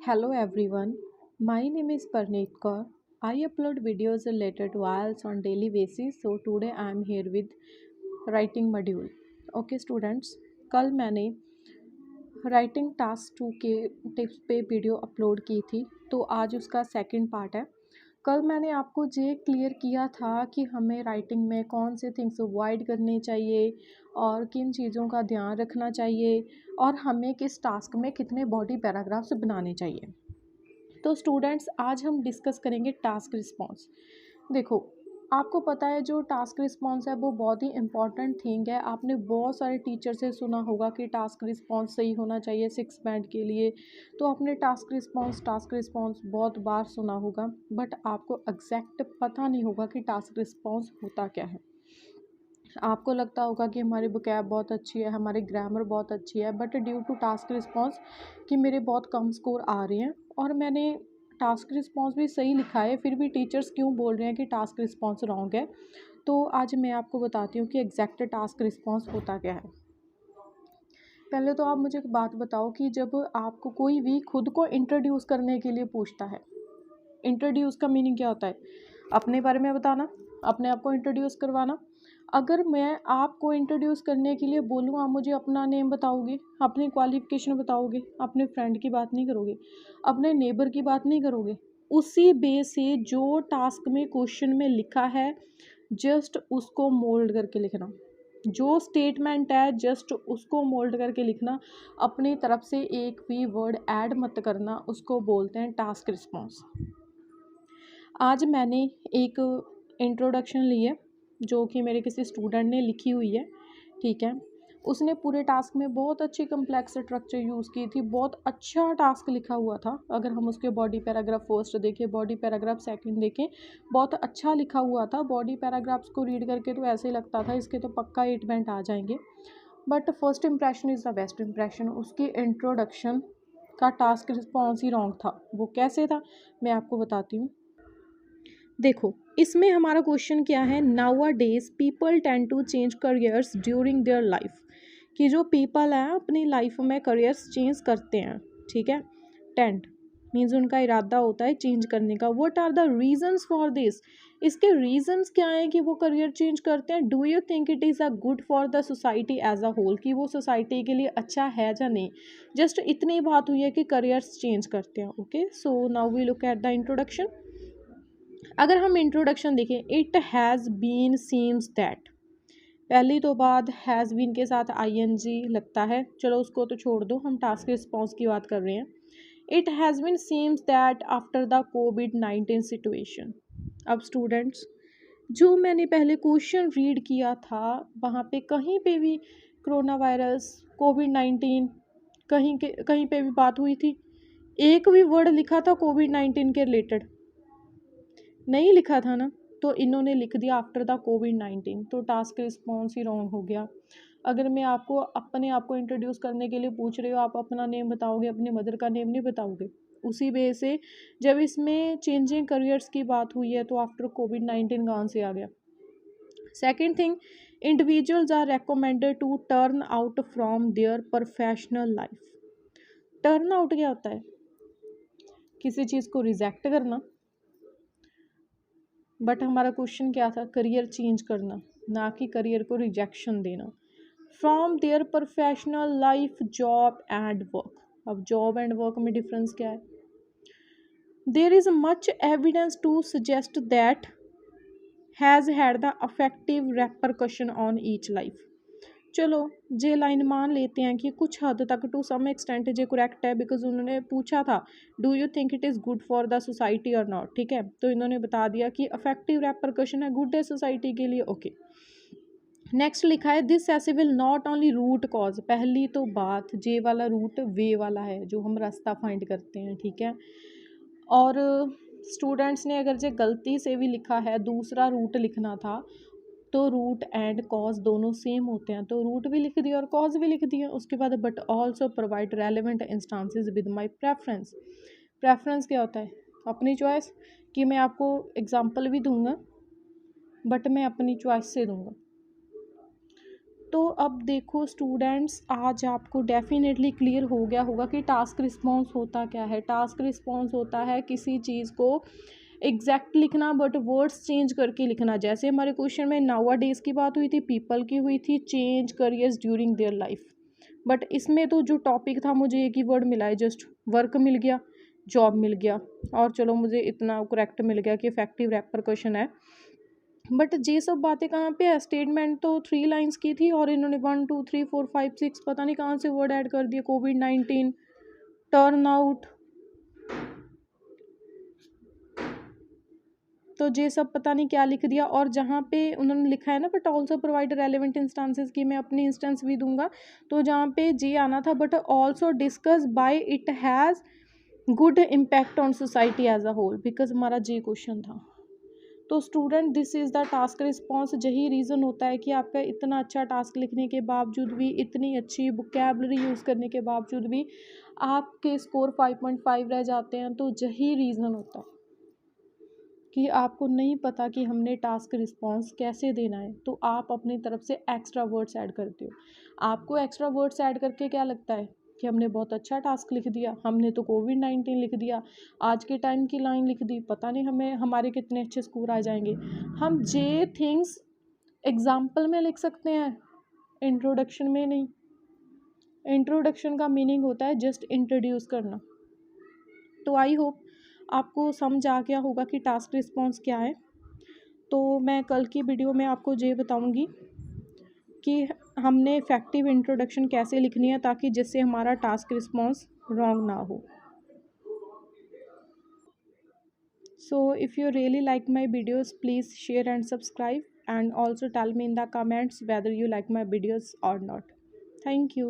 Hello everyone, my name is Parneet Kaur. I upload videos related to IELTS on daily basis. So today I am here with writing module. Okay students, कल मैंने writing task 2 के tips पे video upload की थी, तो आज उसका second part है। कल मैंने आपको ये क्लियर किया था कि हमें राइटिंग में कौन से थिंग्स अवॉइड करने चाहिए और किन चीज़ों का ध्यान रखना चाहिए और हमें किस टास्क में कितने बॉडी पैराग्राफ्स बनाने चाहिए। तो स्टूडेंट्स, आज हम डिस्कस करेंगे टास्क रिस्पॉन्स। देखो, आपको पता है जो टास्क रिस्पॉन्स है वो बहुत ही इंपॉर्टेंट थिंग है। आपने बहुत सारे टीचर से सुना होगा कि टास्क रिस्पॉन्स सही होना चाहिए 6 बैंड के लिए। तो आपने टास्क रिस्पॉन्स बहुत बार सुना होगा, बट आपको एग्जैक्ट पता नहीं होगा कि टास्क रिस्पॉन्स होता क्या है। आपको लगता होगा कि हमारी वोकैब बहुत अच्छी है, हमारी ग्रामर बहुत अच्छी है, but due to task response कि मेरे बहुत कम स्कोर आ रहे हैं और मैंने टास्क रिस्पॉन्स भी सही लिखा है, फिर भी टीचर्स क्यों बोल रहे हैं कि टास्क रिस्पॉन्स रॉन्ग है। तो आज मैं आपको बताती हूँ कि एग्जैक्ट टास्क रिस्पॉन्स होता क्या है। पहले तो आप मुझे एक बात बताओ कि जब आपको कोई भी खुद को इंट्रोड्यूस करने के लिए पूछता है, इंट्रोड्यूस का मीनिंग क्या होता है? अपने बारे में बताना, अपने आप को इंट्रोड्यूस करवाना। अगर मैं आपको इंट्रोड्यूस करने के लिए बोलूँ, आप मुझे अपना नेम बताओगे, अपनी क्वालिफ़िकेशन बताओगे, अपने फ्रेंड की बात नहीं करोगे, अपने नेबर की बात नहीं करोगे। उसी बेस से जो टास्क में क्वेश्चन में लिखा है जस्ट उसको मोल्ड करके लिखना। जो स्टेटमेंट है जस्ट उसको मोल्ड करके लिखना, अपनी तरफ से एक भी वर्ड ऐड मत करना, उसको बोलते हैं टास्क रिस्पॉन्स। आज मैंने एक इंट्रोडक्शन ली है जो कि मेरे किसी स्टूडेंट ने लिखी हुई है, ठीक है। उसने पूरे टास्क में बहुत अच्छी कम्प्लेक्स स्ट्रक्चर यूज़ की थी, बहुत अच्छा टास्क लिखा हुआ था। अगर हम उसके बॉडी पैराग्राफ फर्स्ट देखें, बॉडी पैराग्राफ सेकंड देखें, बहुत अच्छा लिखा हुआ था। बॉडी पैराग्राफ्स को रीड करके तो ऐसे ही लगता था इसके तो पक्का 8 बैंड आ जाएंगे, but first impression is the best impression. उसकी इंट्रोडक्शन का टास्क रिस्पॉन्स ही रॉन्ग था। वो कैसे था मैं आपको बताती हूँ। देखो, इसमें हमारा क्वेश्चन क्या है, nowadays people tend to change careers during their life. कि जो पीपल हैं अपनी लाइफ में करियर्स चेंज करते हैं, ठीक है। टेंड मीन्स उनका इरादा होता है चेंज करने का। What are the reasons for this? इसके रीजंस क्या हैं कि वो करियर चेंज करते हैं? Do you think it is a good for the society as a whole, कि वो सोसाइटी के लिए अच्छा है या नहीं? जस्ट इतनी बात हुई है कि करियर्स चेंज करते हैं। Okay, so now we look at the introduction. अगर हम इंट्रोडक्शन देखें, it has been seems that, पहली तो बात हैज़ बीन के साथ आईएनजी लगता है, चलो उसको तो छोड़ दो, हम टास्क रिस्पॉन्स की बात कर रहे हैं। It has been seems that after the कोविड-19 सिचुएशन। अब स्टूडेंट्स, जो मैंने पहले क्वेश्चन रीड किया था वहाँ पे कहीं पे भी कोरोना वायरस, कोविड-19 कहीं पे भी बात हुई थी? एक भी वर्ड लिखा था कोविड-19 के रिलेटेड? नहीं लिखा था ना। तो इन्होंने लिख दिया आफ्टर द कोविड-19, तो टास्क रिस्पॉन्स ही रॉन्ग हो गया। अगर मैं आपको अपने आप को इंट्रोड्यूस करने के लिए पूछ रही हूँ, आप अपना नेम बताओगे, अपनी मदर का नेम नहीं बताओगे। उसी वजह से जब इसमें चेंजिंग करियर्स की बात हुई है तो आफ्टर कोविड-19 कहाँ से आ गया? Second thing, individuals are recommended to turn out from their professional life. Turn out क्या होता है? किसी चीज़ को रिजेक्ट करना, बट हमारा क्वेश्चन क्या था? करियर चेंज करना, ना कि करियर को रिजेक्शन देना। From their professional life, job and work. अब जॉब एंड वर्क में डिफरेंस क्या है? There is much evidence to suggest that has had the affective repercussion on each life. चलो जे लाइन मान लेते हैं कि कुछ हद तक टू सम एक्सटेंट जे करेक्ट है, बिकॉज उन्होंने पूछा था do you think it is good for the society or not, ठीक है। तो इन्होंने बता दिया कि अफेक्टिव रेपरकशन है, गुड है सोसाइटी के लिए। ओके, नेक्स्ट लिखा है this essay will not only root cause. पहली तो बात, जे वाला रूट वे वाला है जो हम रास्ता फाइंड करते हैं, ठीक है। और स्टूडेंट्स ने अगर जे गलती से भी लिखा है दूसरा रूट लिखना था, तो रूट एंड कॉज दोनों सेम होते हैं, तो रूट भी लिख दिया और कॉज भी लिख दिया। उसके बाद but also provide relevant instances with my preference. Preference क्या होता है? अपनी चॉइस। कि मैं आपको एग्जाम्पल भी दूंगा, बट मैं अपनी चॉइस से दूंगा। तो अब देखो स्टूडेंट्स, आज आपको डेफिनेटली क्लियर हो गया होगा कि टास्क रिस्पॉन्स होता क्या है। टास्क रिस्पॉन्स होता है किसी चीज़ को एग्जैक्ट लिखना बट वर्ड्स चेंज करके लिखना। जैसे हमारे क्वेश्चन में नावा डेज की बात हुई थी, पीपल की हुई थी, change careers during their life. But इसमें तो जो टॉपिक था मुझे एक ही वर्ड मिला है, जस्ट वर्क मिल गया, जॉब मिल गया, और चलो मुझे इतना करेक्ट मिल गया कि इफेक्टिव रेपरकशन है। बट ये सब बातें कहाँ पे है, स्टेटमेंट तो 3 लाइन्स की थी और इन्होंने 1 2 3 4 5 6 पता नहीं कहाँ से वर्ड ऐड कर दिए, कोविड-19, टर्न आउट, तो ये सब पता नहीं क्या लिख दिया। और जहाँ पे उन्होंने लिखा है ना, but also provide relevant instances की, मैं अपनी इंस्टेंस भी दूंगा, तो जहाँ पे जी आना था, but also discuss by it has good impact on society as a whole, because हमारा जी क्वेश्चन था। तो student, this is the task response. यही रीज़न होता है कि आपका इतना अच्छा टास्क लिखने के बावजूद भी, इतनी अच्छी वोकैबलरी यूज़ करने के बावजूद भी आपके स्कोर 5.5 रह जाते हैं। तो यही रीज़न होता है कि आपको नहीं पता कि हमने टास्क रिस्पॉन्स कैसे देना है, तो आप अपनी तरफ से एक्स्ट्रा वर्ड्स ऐड करते हो। आपको एक्स्ट्रा वर्ड्स ऐड करके क्या लगता है कि हमने बहुत अच्छा टास्क लिख दिया, हमने तो कोविड-19 लिख दिया, आज के टाइम की लाइन लिख दी, पता नहीं हमें हमारे कितने अच्छे स्कोर आ जाएंगे। हम जे थिंग्स एग्जाम्पल में लिख सकते हैं, इंट्रोडक्शन में नहीं। इंट्रोडक्शन का मीनिंग होता है जस्ट इंट्रोड्यूस करना। तो आई होप आपको समझ आ गया होगा कि टास्क रिस्पॉन्स क्या है। तो मैं कल की वीडियो में आपको ये बताऊंगी कि हमने इफ़ेक्टिव इंट्रोडक्शन कैसे लिखनी है, ताकि जिससे हमारा टास्क रिस्पॉन्स रॉन्ग ना हो। So if you really like my videos, please share and subscribe, and also tell me in the comments whether you like my videos or not. Thank you.